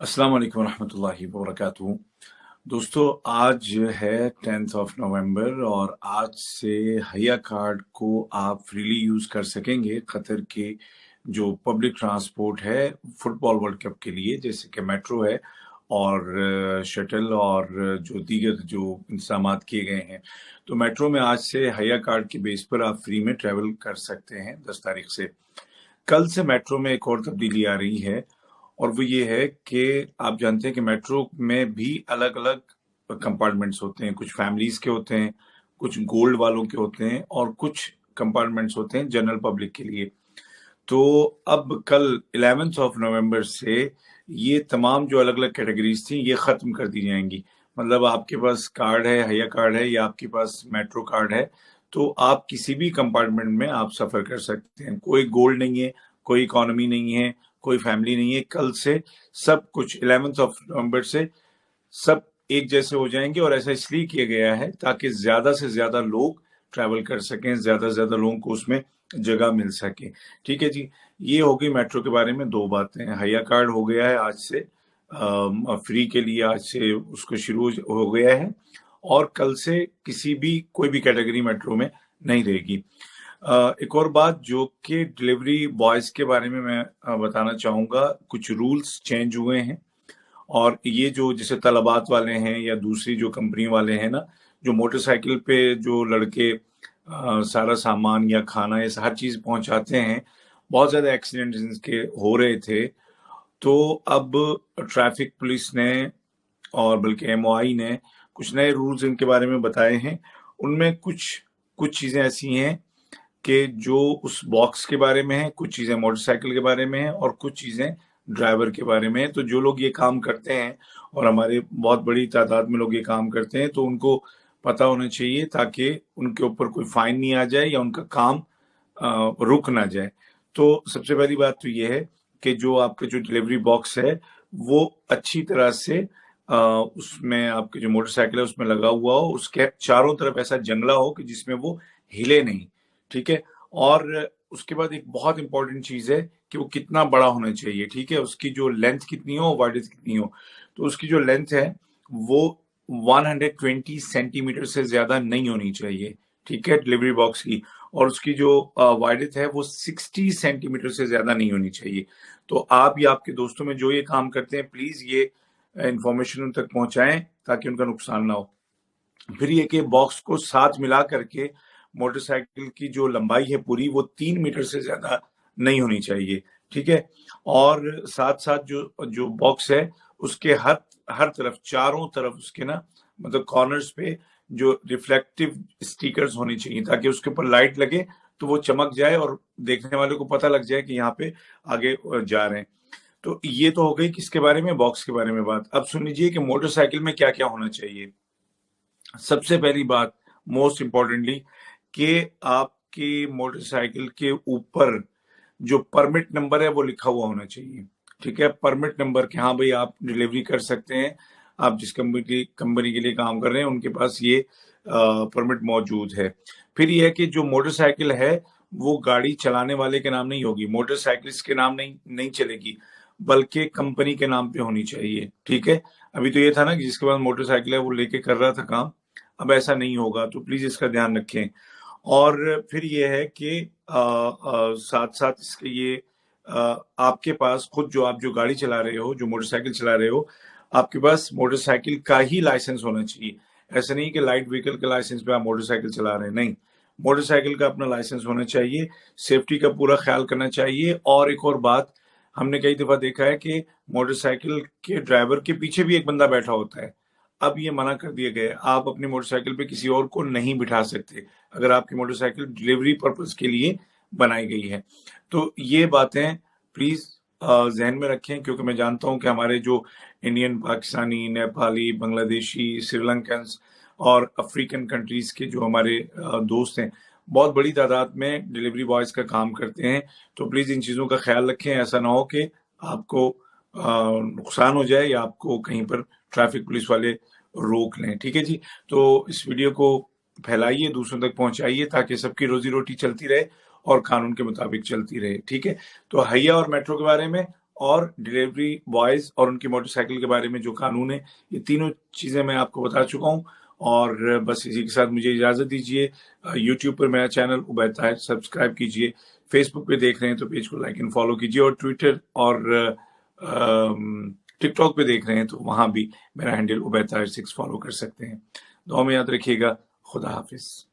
अस्सलाम वालेकुम रहमतुल्लाहि व बरकातहू। दोस्तों, आज है 10th ऑफ नवंबर और आज से हया कार्ड को आप फ्रीली यूज कर सकेंगे कतर के जो पब्लिक ट्रांसपोर्ट है फुटबॉल वर्ल्ड कप के लिए, जैसे कि मेट्रो है और शटल और जो दीगर जो इंतजाम किए गए हैं। तो मेट्रो में आज से हया कार्ड के बेस पर आप फ्री में ट्रेवल कर सकते हैं 10 तारीख से। कल से मेट्रो में एक और तब्दीली आ रही है और वो ये है कि आप जानते हैं कि मेट्रो में भी अलग अलग कंपार्टमेंट्स होते हैं। कुछ फैमिलीज के होते हैं, कुछ गोल्ड वालों के होते हैं और कुछ कंपार्टमेंट्स होते हैं जनरल पब्लिक के लिए। तो अब कल 11th ऑफ नवंबर से ये तमाम जो अलग अलग कैटेगरीज थी ये खत्म कर दी जाएंगी। मतलब आपके पास कार्ड है, हया कार्ड है या आपके पास मेट्रो कार्ड है, तो आप किसी भी कंपार्टमेंट में आप सफर कर सकते हैं। कोई गोल्ड नहीं है, कोई इकोनॉमी नहीं है, कोई फैमिली नहीं है। कल से सब कुछ 11th ऑफ नवंबर से सब एक जैसे हो जाएंगे और ऐसा इसलिए किया गया है ताकि ज्यादा से ज्यादा लोग ट्रैवल कर सकें, ज्यादा से ज्यादा लोगों को उसमें जगह मिल सके। ठीक है जी, ये हो गई मेट्रो के बारे में दो बातें। हया कार्ड हो गया है आज से फ्री के लिए, आज से उसको शुरू हो गया है और कल से किसी भी कोई भी कैटेगरी मेट्रो में नहीं रहेगी। एक और बात जो कि डिलीवरी बॉयज के बारे में मैं बताना चाहूंगा। कुछ रूल्स चेंज हुए हैं और ये जो जैसे तलबात वाले हैं या दूसरी जो कंपनी वाले हैं ना, जो मोटरसाइकिल पे जो लड़के सारा सामान या खाना ये हर चीज पहुंचाते हैं, बहुत ज्यादा एक्सीडेंट्स इनके हो रहे थे। तो अब ट्रैफिक पुलिस ने और बल्कि एमओआई ने कुछ नए रूल्स इनके बारे में बताए हैं। उनमें कुछ कुछ चीजें ऐसी हैं कि जो उस बॉक्स के बारे में है, कुछ चीजें मोटरसाइकिल के बारे में है और कुछ चीजें ड्राइवर के बारे में है। तो जो लोग ये काम करते हैं, और हमारे बहुत बड़ी तादाद में लोग ये काम करते हैं, तो उनको पता होना चाहिए ताकि उनके ऊपर कोई फाइन नहीं आ जाए या उनका काम रुक ना जाए। तो सबसे पहली बात तो ये है कि जो आपका जो डिलीवरी बॉक्स है वो अच्छी तरह से उसमें आपके जो मोटरसाइकिल है उसमें लगा हुआ हो, उसके चारों तरफ ऐसा जंगला हो कि जिसमें वो हिले नहीं। ठीक है। और उसके बाद एक बहुत इंपॉर्टेंट चीज है कि वो कितना बड़ा होना चाहिए। ठीक है, उसकी जो लेंथ कितनी हो, वाइडथ कितनी हो। तो उसकी जो लेंथ है वो 120 सेंटीमीटर से ज्यादा नहीं होनी चाहिए। ठीक है, डिलीवरी बॉक्स की। और उसकी जो वाइडथ है वो 60 सेंटीमीटर से ज्यादा नहीं होनी चाहिए। तो आप या आपके दोस्तों में जो ये काम करते हैं, प्लीज ये इंफॉर्मेशन उन तक पहुंचाएं ताकि उनका नुकसान ना हो। फिर ये कि बॉक्स को साथ मिला करके मोटरसाइकिल की जो लंबाई है पूरी वो 3 मीटर से ज्यादा नहीं होनी चाहिए। ठीक है। और साथ साथ जो जो बॉक्स है उसके हर हर तरफ, चारों तरफ उसके ना, मतलब कॉर्नर्स पे जो रिफ्लेक्टिव स्टिकर्स होने चाहिए ताकि उसके ऊपर लाइट लगे तो वो चमक जाए और देखने वाले को पता लग जाए कि यहाँ पे आगे जा रहे हैं। तो ये तो हो गई किसके बारे में, बॉक्स के बारे में बात। अब सुन लीजिए कि मोटरसाइकिल में क्या क्या होना चाहिए। सबसे पहली बात, मोस्ट इम्पोर्टेंटली, कि आपकी मोटरसाइकिल के ऊपर जो परमिट नंबर है वो लिखा हुआ होना चाहिए। ठीक है, परमिट नंबर कि हाँ भाई आप डिलीवरी कर सकते हैं, आप जिस कंपनी के लिए काम कर रहे हैं उनके पास ये परमिट मौजूद है। फिर ये है कि जो मोटरसाइकिल है वो गाड़ी चलाने वाले के नाम नहीं होगी, मोटरसाइकिलिस्ट के नाम नहीं चलेगी, बल्कि कंपनी के नाम पे होनी चाहिए। ठीक है। अभी तो ये था ना कि जिसके पास मोटरसाइकिल है वो लेके कर रहा था काम, अब ऐसा नहीं होगा, तो प्लीज इसका ध्यान रखें। और फिर ये है कि साथ साथ इसके ये आपके पास खुद जो गाड़ी चला रहे हो, जो मोटरसाइकिल चला रहे हो, आपके पास मोटरसाइकिल का ही लाइसेंस होना चाहिए। ऐसा नहीं कि लाइट व्हीकल के लाइसेंस पे आप मोटरसाइकिल चला रहे हैं, नहीं, मोटरसाइकिल का अपना लाइसेंस होना चाहिए। सेफ्टी का पूरा ख्याल करना चाहिए। और एक और बात, हमने कई दफा देखा है कि मोटरसाइकिल के ड्राइवर के पीछे भी एक बंदा बैठा होता है। अब ये मना कर दिया गया है, आप अपनी मोटरसाइकिल पे किसी और को नहीं बिठा सकते अगर आपकी मोटरसाइकिल डिलीवरी पर्पज के लिए बनाई गई है। तो ये बातें प्लीज जहन में रखें, क्योंकि मैं जानता हूं कि हमारे जो इंडियन, पाकिस्तानी, नेपाली, बांग्लादेशी, श्रीलंकन और अफ्रीकन कंट्रीज के जो हमारे दोस्त हैं, बहुत बड़ी तादाद में डिलीवरी बॉयज का काम करते हैं। तो प्लीज इन चीजों का ख्याल रखें, ऐसा ना हो कि आपको नुकसान हो जाए या आपको कहीं पर ट्रैफिक पुलिस वाले रोक लें। ठीक है जी। तो इस वीडियो को फैलाइए, दूसरों तक पहुंचाइए ताकि सबकी रोजी रोटी चलती रहे और कानून के मुताबिक चलती रहे। ठीक है। तो हया और मेट्रो के बारे में اور ڈلیوری بوائز اور ان کی موٹر سائیکل کے بارے میں جو قانون ہے، یہ تینوں چیزیں میں آپ کو بتا چکا ہوں. اور بس اسی کے ساتھ مجھے اجازت دیجیے. یوٹیوب پر میرا چینل عبید طاہر سبسکرائب کیجیے. فیس بک پہ دیکھ رہے ہیں تو پیج کو لائک اینڈ فالو کیجیے، اور ٹویٹر اور ٹک ٹاک پہ دیکھ رہے ہیں تو وہاں بھی میرا ہینڈل عبید طاہر 6 فالو کر سکتے ہیں. دعا میں یاد رکھیے گا. خدا حافظ.